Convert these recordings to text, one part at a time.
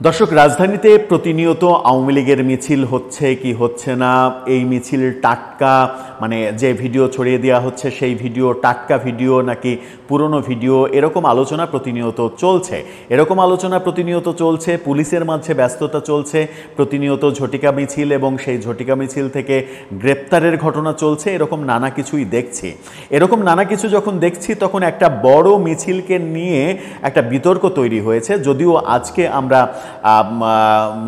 দর্শক, রাজধানীতে প্রতিনিয়ত আওয়ামী লীগের মিছিল হচ্ছে কি হচ্ছে না, এই মিছিল টাটকা মানে যে ভিডিও ছড়িয়ে দেওয়া হচ্ছে সেই ভিডিও টাটকা ভিডিও নাকি পুরনো ভিডিও, এরকম আলোচনা প্রতিনিয়ত চলছে। পুলিশের মাঝে ব্যস্ততা চলছে, প্রতিনিয়ত ঝটিকা মিছিল এবং সেই ঝটিকা মিছিল থেকে গ্রেপ্তারের ঘটনা চলছে। এরকম নানা কিছুই দেখছি। এরকম নানা কিছু যখন দেখছি তখন একটা বড় মিছিলকে নিয়ে একটা বিতর্ক তৈরি হয়েছে। যদিও আজকে আমরা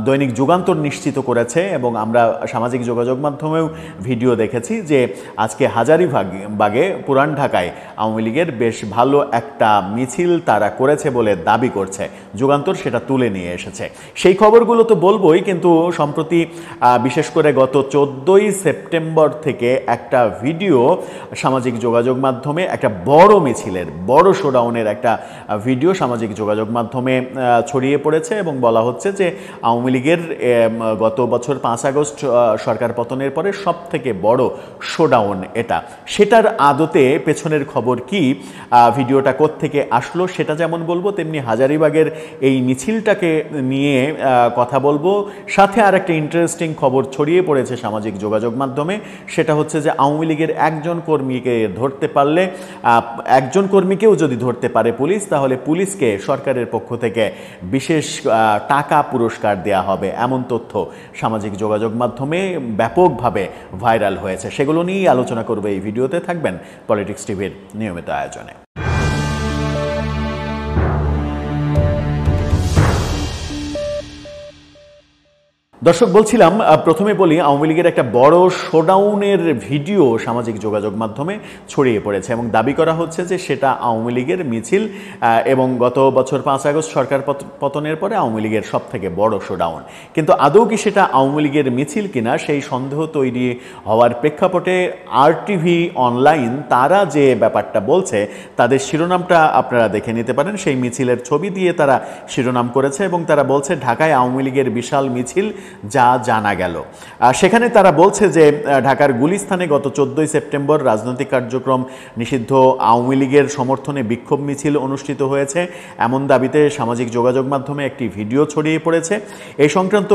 দৈনিক যুগান্তর নিশ্চিত করেছে এবং আমরা সামাজিক যোগাযোগ মাধ্যমেও ভিডিও দেখেছি যে আজকে হাজারীবাগে পুরান ঢাকায় আওয়ামী লীগের বেশ ভালো একটা মিছিল তারা করেছে বলে দাবি করছে। যুগান্তর সেটা তুলে নিয়ে এসেছে। সেই খবরগুলো তো বলবোই, কিন্তু সম্প্রতি বিশেষ করে গত 14ই সেপ্টেম্বর থেকে একটা ভিডিও সামাজিক যোগাযোগ মাধ্যমে, একটা বড় মিছিলের বড় শোডাউনের একটা ভিডিও সামাজিক যোগাযোগ মাধ্যমে ছড়িয়ে পড়েছে এবং বলা হচ্ছে যে আওয়ামী লীগের গত বছর 5 আগস্ট সরকার পতনের পরে সব থেকে বড় শোডাউন এটা। সেটার আদতে পেছনের খবর কি, ভিডিওটা কোত্থেকে আসলো সেটা যেমন বলবো, তেমনি হাজারীবাগের এই মিছিলটাকে নিয়ে কথা বলবো। সাথে আর একটা ইন্টারেস্টিং খবর ছড়িয়ে পড়েছে সামাজিক যোগাযোগ মাধ্যমে, সেটা হচ্ছে যে আওয়ামী লীগের একজন কর্মীকে ধরতে পারলে, একজন কর্মীকেও যদি ধরতে পারে পুলিশ, তাহলে পুলিশকে সরকারের পক্ষ থেকে বিশেষ টাকা পুরস্কার দেয়া হবে, এমন তথ্য সামাজিক যোগাযোগ মাধ্যমে ব্যাপকভাবে ভাইরাল হয়েছে। সেগুলো নিয়েই আলোচনা করবে এই ভিডিওতে। থাকবেন পলিটিক্স টিভির নিয়মিত আয়োজনে। দর্শক, বলছিলাম প্রথমে বলি, আওয়ামী লীগের একটা বড় শোডাউনের ভিডিও সামাজিক যোগাযোগ মাধ্যমে ছড়িয়ে পড়েছে এবং দাবি করা হচ্ছে যে সেটা আওয়ামী লীগের মিছিল এবং গত বছর 5 আগস্ট সরকার পতনের পরে আওয়ামী লীগের সব থেকে বড় শোডাউন। কিন্তু আদৌ কি সেটা আওয়ামী লীগের মিছিল কিনা সেই সন্দেহ তৈরি হওয়ার প্রেক্ষাপটে RTV অনলাইন তারা যে ব্যাপারটা বলছে, তাদের শিরোনামটা আপনারা দেখে নিতে পারেন। সেই মিছিলের ছবি দিয়ে তারা শিরোনাম করেছে এবং তারা বলছে ঢাকায় আওয়ামী লীগের বিশাল মিছিল যা জানা গেল। সেখানে তারা বলছে যে ঢাকার গুলিস্তানে গত 14ই সেপ্টেম্বর রাজনৈতিক কার্যক্রম নিষিদ্ধ আওয়ামী লীগের সমর্থনে বিক্ষোভ মিছিল অনুষ্ঠিত হয়েছে, এমন দাবিতে সামাজিক যোগাযোগ মাধ্যমে একটি ভিডিও ছড়িয়ে পড়েছে। এই সংক্রান্ত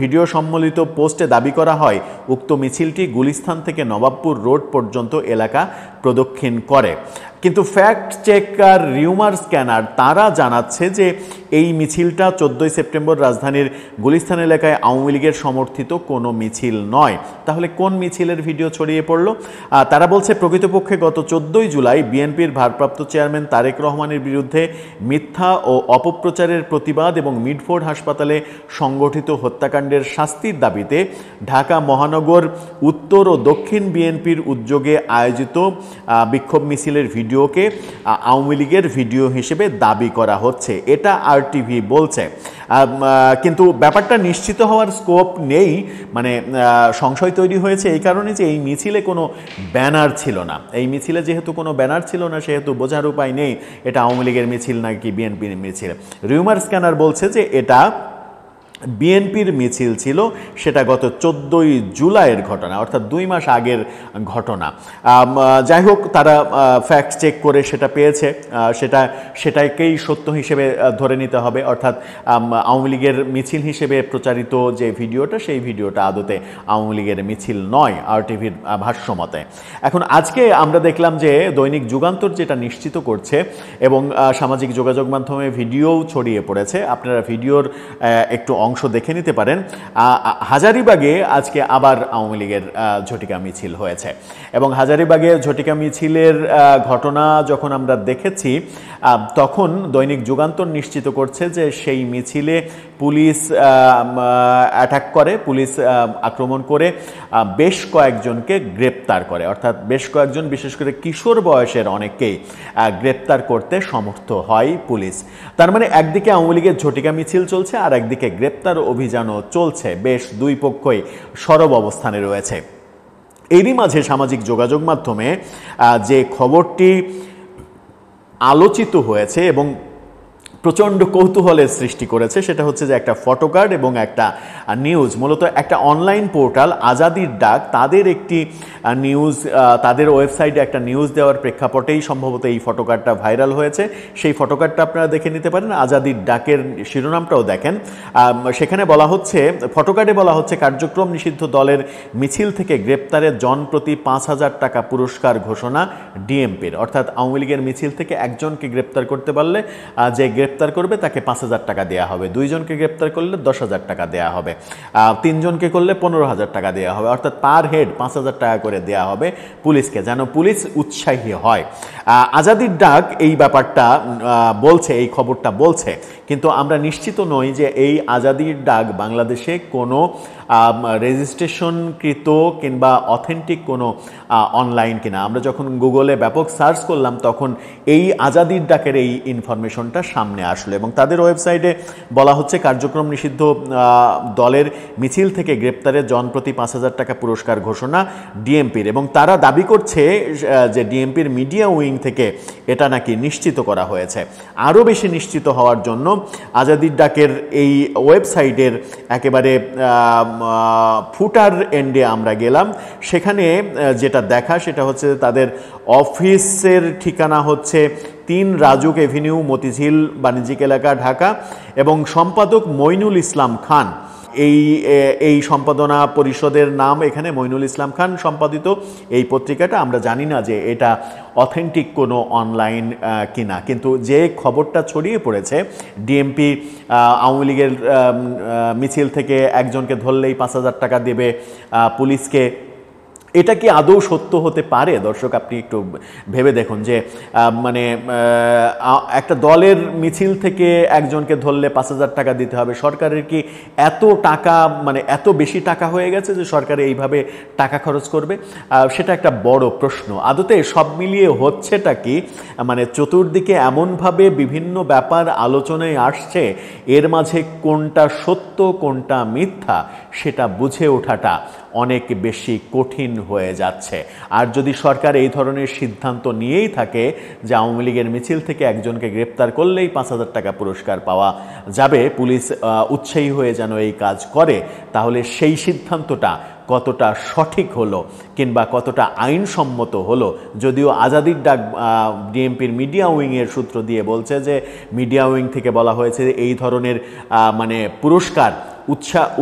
ভিডিও সম্বলিত পোস্টে দাবি করা হয় উক্ত মিছিলটি গুলিস্তান থেকে নবাবপুর রোড পর্যন্ত এলাকা প্রদক্ষিণ করে। কিন্তু ফ্যাক্ট চেকার রিউমার স্ক্যানার তারা জানাচ্ছে যে এই মিছিলটা 14ই সেপ্টেম্বর রাজধানীর গুলিস্তান এলাকায় আওয়ামী লীগের সমর্থিত কোনো মিছিল নয়। তাহলে কোন মিছিলের ভিডিও ছড়িয়ে পড়ল? তারা বলছে প্রকৃতপক্ষে গত 14ই জুলাই বিএনপির ভারপ্রাপ্ত চেয়ারম্যান তারেক রহমানের বিরুদ্ধে মিথ্যা ও অপপ্রচারের প্রতিবাদ এবং মিডফোর্ড হাসপাতালে সংগঠিত হত্যাকাণ্ডের শাস্তির দাবিতে ঢাকা মহানগর উত্তর ও দক্ষিণ বিএনপির উদ্যোগে আয়োজিত বিক্ষোভ মিছিলের ভিডিওকে আওয়ামী লীগের ভিডিও হিসেবে দাবি করা হচ্ছে, এটা RTV বলছে। কিন্তু ব্যাপারটা নিশ্চিত হওয়ার স্কোপ নেই। মানে সংশয় তৈরি হয়েছে এই কারণে যে এই মিছিলে কোনো ব্যানার ছিল না। এই মিছিলে যেহেতু কোনো ব্যানার ছিল না, সেহেতু বোঝার উপায় নেই এটা আওয়ামী লীগের মিছিল নাকি বিএনপির মিছিল। রিউমার স্ক্যানার বলছে যে এটা বিএনপির মিছিল ছিল, সেটা গত 14ই জুলাইয়ের ঘটনা, অর্থাৎ 2 মাস আগের ঘটনা। যাই হোক, তারা ফ্যাক্ট চেক করে সেটা পেয়েছে, সেটাকেই সত্য হিসেবে ধরে নিতে হবে। অর্থাৎ আওয়ামী লীগের মিছিল হিসেবে প্রচারিত যে ভিডিওটা, সেই ভিডিওটা আদতে আওয়ামী লীগের মিছিল নয় RTVর ভাষ্যমতে। এখন আজকে আমরা দেখলাম যে দৈনিক যুগান্তর যেটা নিশ্চিত করছে এবং সামাজিক যোগাযোগ মাধ্যমে ভিডিও ছড়িয়ে পড়েছে, আপনারা ভিডিওর একটু অংশ দেখে নিতে পারেন। হাজারীবাগে আজকে আবার আওয়ামী লীগের ঝটিকা মিছিল হয়েছে এবং হাজারীবাগে ঝটিকা মিছিলের ঘটনা যখন আমরা দেখেছি, তখন দৈনিক যুগান্তর নিশ্চিত করছে যে সেই মিছিলে পুলিশ অ্যাটাক করে, পুলিশ আক্রমণ করে বেশ কয়েকজনকে গ্রেপ্তার করে। অর্থাৎ বেশ কয়েকজন, বিশেষ করে কিশোর বয়সের অনেককেই গ্রেপ্তার করতে সমর্থ হয় পুলিশ। তার মানে একদিকে আওয়ামী লীগের ঝটিকা মিছিল চলছে আর একদিকে গ্রেপ্তার অভিযানও চলছে। বেশ দুই পক্ষই সরব অবস্থানে রয়েছে। এরই মাঝে সামাজিক যোগাযোগ মাধ্যমে যে খবরটি আলোচিত হয়েছে এবং প্রচণ্ড কৌতূহলের সৃষ্টি করেছে। সেটা হচ্ছে যে একটা ফটোকার্ড এবং একটা নিউজ, মূলত একটা অনলাইন পোর্টাল আজাদির ডাক তাদের একটি নিউজ, তাদের ওয়েবসাইটে একটা নিউজ দেওয়ার প্রেক্ষাপটেই সম্ভবত এই ফটোকার্ডটা ভাইরাল হয়েছে। সেই ফটোকার্ডটা আপনারা দেখে নিতে পারেন, আজাদির ডাকের শিরোনামটাও দেখেন। সেখানে বলা হচ্ছে, ফটোকার্ডে বলা হচ্ছে, কার্যক্রম নিষিদ্ধ দলের মিছিল থেকে গ্রেপ্তারে জনপ্রতি 5,000 টাকা পুরস্কার ঘোষণা ডিএমপির। অর্থাৎ আওয়ামী লীগের মিছিল থেকে একজনকে গ্রেপ্তার করতে পারলে যে গ্রেপ্তার করবে তাকে 5,000 টাকা দেওয়া হবে, 2 জনকে গ্রেপ্তার করলে 10,000 টাকা দেওয়া হবে, 3 জনকে করলে 15,000 টাকা দেওয়া হবে। অর্থাৎ পার হেড 5,000 টাকা করে দেওয়া হবে পুলিশকে, যেন পুলিশ উৎসাহী হয়। আজাদির ডাক এই ব্যাপারটা বলছে, এই খবরটা বলছে, কিন্তু আমরা নিশ্চিত নই যে এই আজাদির ডাক বাংলাদেশে কোনো রেজিস্ট্রেশনকৃত কিংবা অথেন্টিক কোনো অনলাইন কিনা। আমরা যখন গুগলে ব্যাপক সার্চ করলাম তখন এই আজাদির ডাকের এই ইনফরমেশনটা সামনে আসলো, এবং তাদের ওয়েবসাইটে বলা হচ্ছে কার্যক্রম নিষিদ্ধ দলের মিছিল থেকে গ্রেপ্তারে জনপ্রতি 5,000 টাকা পুরস্কার ঘোষণা ডিএমপির, এবং তারা দাবি করছে যে ডিএমপির মিডিয়া উইং থেকে এটা নাকি নিশ্চিত করা হয়েছে। আরও বেশি নিশ্চিত হওয়ার জন্য আজাদির ডাকের এই ওয়েবসাইটের একেবারে ফুটার এন্ডে আমরা গেলাম। সেখানে যেটা দেখা সেটা হচ্ছে তাদের অফিসের ঠিকানা হচ্ছে 3 রাজুক এভিনিউ, মতিঝিল বাণিজ্যিক এলাকা, ঢাকা, এবং সম্পাদক মইনুল ইসলাম খান। এই সম্পাদনা পরিষদের নাম এখানে মইনুল ইসলাম খান সম্পাদিত এই পত্রিকাটা। আমরা জানি না যে এটা অথেন্টিক কোনো অনলাইন কিনা, কিন্তু যে খবরটা ছড়িয়ে পড়েছে ডিএমপি আওয়ামী লীগের মিছিল থেকে একজনকে ধরলেই 5,000 টাকা দেবে পুলিশকে, এটা কি আদৌ সত্য হতে পারে? দর্শক, আপনি একটু ভেবে দেখুন যে মানে একটা দলের মিছিল থেকে একজনকে ধরলে 5,000 টাকা দিতে হবে। সরকারের কি এত টাকা, মানে এত বেশি টাকা হয়ে গেছে যে সরকার এইভাবে টাকা খরচ করবে? সেটা একটা বড় প্রশ্ন। আদতে সব মিলিয়ে হচ্ছেটা কি, মানে চতুর্দিকে এমনভাবে বিভিন্ন ব্যাপার আলোচনায় আসছে, এর মাঝে কোনটা সত্য কোনটা মিথ্যা সেটা বুঝে ওঠাটা অনেক বেশি কঠিন হয়ে যাচ্ছে। আর যদি সরকার এই ধরনের সিদ্ধান্ত নিয়েই থাকে যে আওয়ামী লীগের মিছিল থেকে একজনকে গ্রেপ্তার করলেই 5,000 টাকা পুরস্কার পাওয়া যাবে, পুলিশ উৎসাহী হয়ে যেন এই কাজ করে, তাহলে সেই সিদ্ধান্তটা কতটা সঠিক হলো কিংবা কতটা আইনসম্মত হলো? যদিও আজাদির ডাক ডিএমপির মিডিয়া উইংয়ের সূত্র দিয়ে বলছে যে মিডিয়া উইং থেকে বলা হয়েছে এই ধরনের মানে পুরস্কার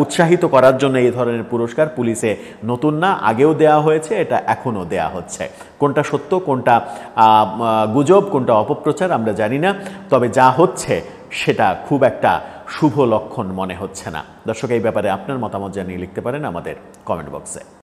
উৎসাহিত করার জন্য এই ধরনের পুরস্কার পুলিশে নতুন না, আগেও দেয়া হয়েছে, এটা এখনও দেয়া হচ্ছে। কোনটা সত্য কোনটা গুজব কোনটা অপপ্রচার আমরা জানি না, তবে যা হচ্ছে সেটা খুব একটা শুভ লক্ষণ মনে হচ্ছে না। দর্শক, এই ব্যাপারে আপনার মতামত জানিয়ে লিখতে পারেন আমাদের কমেন্ট বক্সে।